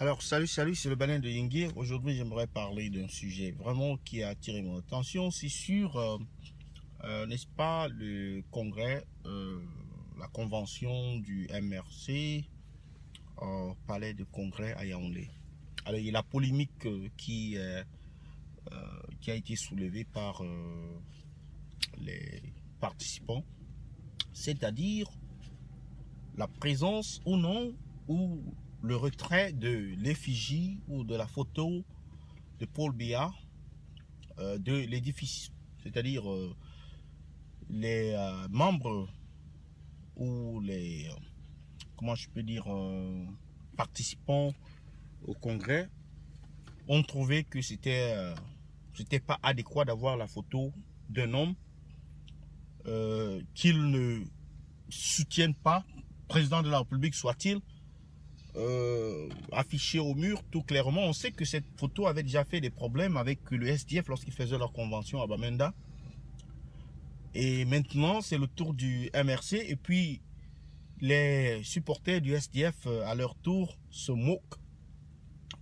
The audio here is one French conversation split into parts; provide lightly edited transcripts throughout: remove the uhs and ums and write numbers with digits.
Alors, salut, c'est le Banin de Yingui. Aujourd'hui, j'aimerais parler d'un sujet vraiment qui a attiré mon attention. C'est sur, n'est-ce pas, le congrès, la convention du MRC au palais de congrès à Yaoundé. Alors, il y a la polémique qui a été soulevée par les participants, c'est-à-dire la présence ou non, ou le retrait de l'effigie ou de la photo de Paul Biya de l'édifice. C'est-à-dire les membres ou les, comment je peux dire, participants au congrès ont trouvé que c'était pas adéquat d'avoir la photo d'un homme qu'ils ne soutiennent pas, président de la République soit-il, affiché au mur tout clairement. On sait que cette photo avait déjà fait des problèmes avec le SDF lorsqu'ils faisaient leur convention à Bamenda. Et maintenant, c'est le tour du MRC. Et puis, les supporters du SDF, à leur tour, se moquent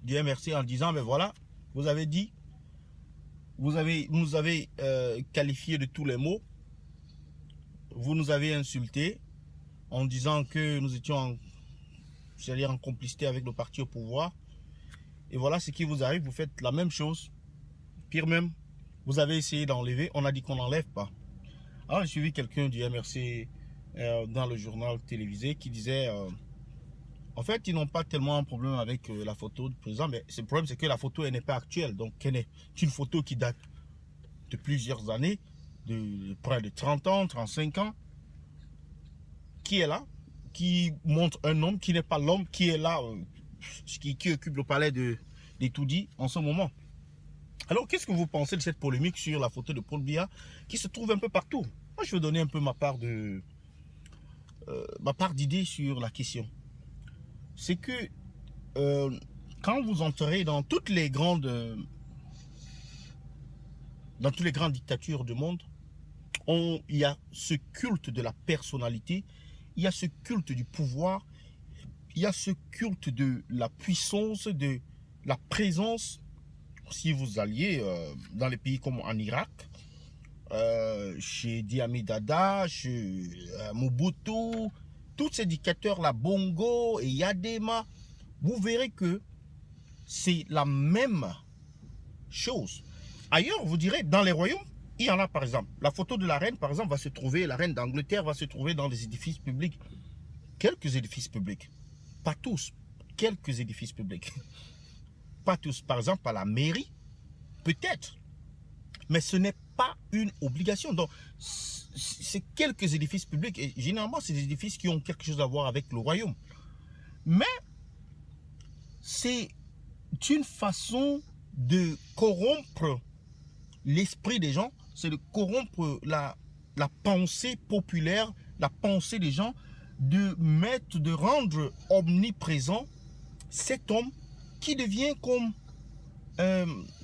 du MRC en disant, mais voilà, vous avez dit, vous nous avez qualifié de tous les mots, vous nous avez insulté en disant que nous étions c'est-à-dire en complicité avec le parti au pouvoir. Et voilà ce qui vous arrive, vous faites la même chose. Pire même, vous avez essayé d'enlever, on a dit qu'on n'enlève pas. Alors j'ai suivi quelqu'un du MRC dans le journal télévisé qui disait, en fait, ils n'ont pas tellement un problème avec la photo du président, mais le problème c'est que la photo elle n'est pas actuelle. Donc elle est une photo qui date de plusieurs années, de près de 30 ans, 35 ans, qui est là, qui montre un homme qui n'est pas l'homme qui est là, qui occupe le palais d'Etoudi en ce moment. Alors, qu'est-ce que vous pensez de cette polémique sur la photo de Paul Biya qui se trouve un peu partout? Moi, je vais donner un peu ma part d'idée sur la question. C'est que quand vous entrez dans toutes les grandes dictatures du monde, il y a ce culte de la personnalité. Il y a ce culte du pouvoir, il y a ce culte de la puissance, de la présence. Si vous alliez dans les pays comme en Irak, chez Idi Amin Dada, chez Mobutu, tous ces dictateurs-là, Bongo et Yadema, vous verrez que c'est la même chose. Ailleurs, vous direz, dans les royaumes, il y en a par exemple. La photo de la reine, par exemple, va se trouver, la reine d'Angleterre va se trouver dans les édifices publics. Quelques édifices publics. Pas tous. Quelques édifices publics. Pas tous. Par exemple, à la mairie, peut-être. Mais ce n'est pas une obligation. Donc, c'est quelques édifices publics. Et généralement, c'est des édifices qui ont quelque chose à voir avec le royaume. Mais, c'est une façon de corrompre l'esprit des gens, c'est de corrompre la pensée populaire, la pensée des gens, de rendre omniprésent cet homme qui devient comme,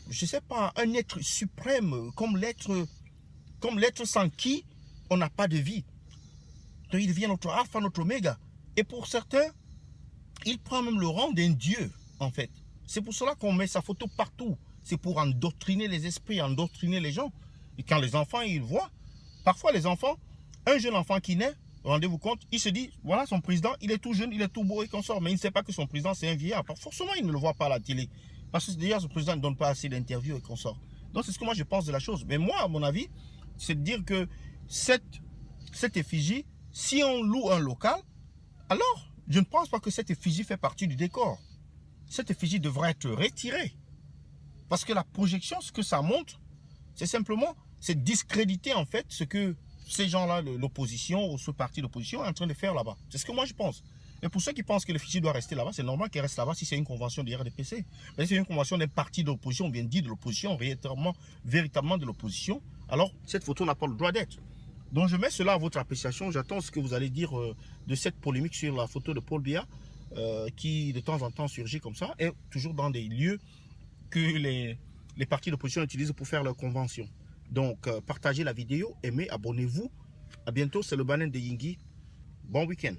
je sais pas, un être suprême, comme l'être sans qui on n'a pas de vie. Donc il devient notre alpha, notre oméga. Et pour certains, il prend même le rang d'un dieu, en fait. C'est pour cela qu'on met sa photo partout. C'est pour endoctriner les esprits, endoctriner les gens. Et quand les enfants, ils voient, parfois les enfants, un jeune enfant qui naît, rendez-vous compte, il se dit, voilà son président, il est tout jeune, il est tout beau et qu'on sort. Mais il ne sait pas que son président, c'est un vieillard. Forcément, il ne le voit pas à la télé. Parce que d'ailleurs, ce président ne donne pas assez d'interviews et qu'on sort. Donc, c'est ce que moi, je pense de la chose. Mais moi, à mon avis, c'est de dire que cette effigie, si on loue un local, alors, je ne pense pas que cette effigie fait partie du décor. Cette effigie devrait être retirée. Parce que la projection, ce que ça montre, c'est simplement, c'est discréditer en fait ce que ces gens-là, l'opposition ou ce parti d'opposition est en train de faire là-bas. C'est ce que moi je pense. Et pour ceux qui pensent que l'effigie doit rester là-bas, c'est normal qu'elle reste là-bas si c'est une convention de RDPC. Mais si c'est une convention d'un parti d'opposition, bien dit de l'opposition, véritablement de l'opposition, alors cette photo n'a pas le droit d'être. Donc je mets cela à votre appréciation. J'attends ce que vous allez dire de cette polémique sur la photo de Paul Biya qui de temps en temps surgit comme ça et toujours dans des lieux que les partis d'opposition utilisent pour faire leurs conventions. Donc, partagez la vidéo, aimez, abonnez-vous. À bientôt, c'est le Banin de Yingui. Bon week-end.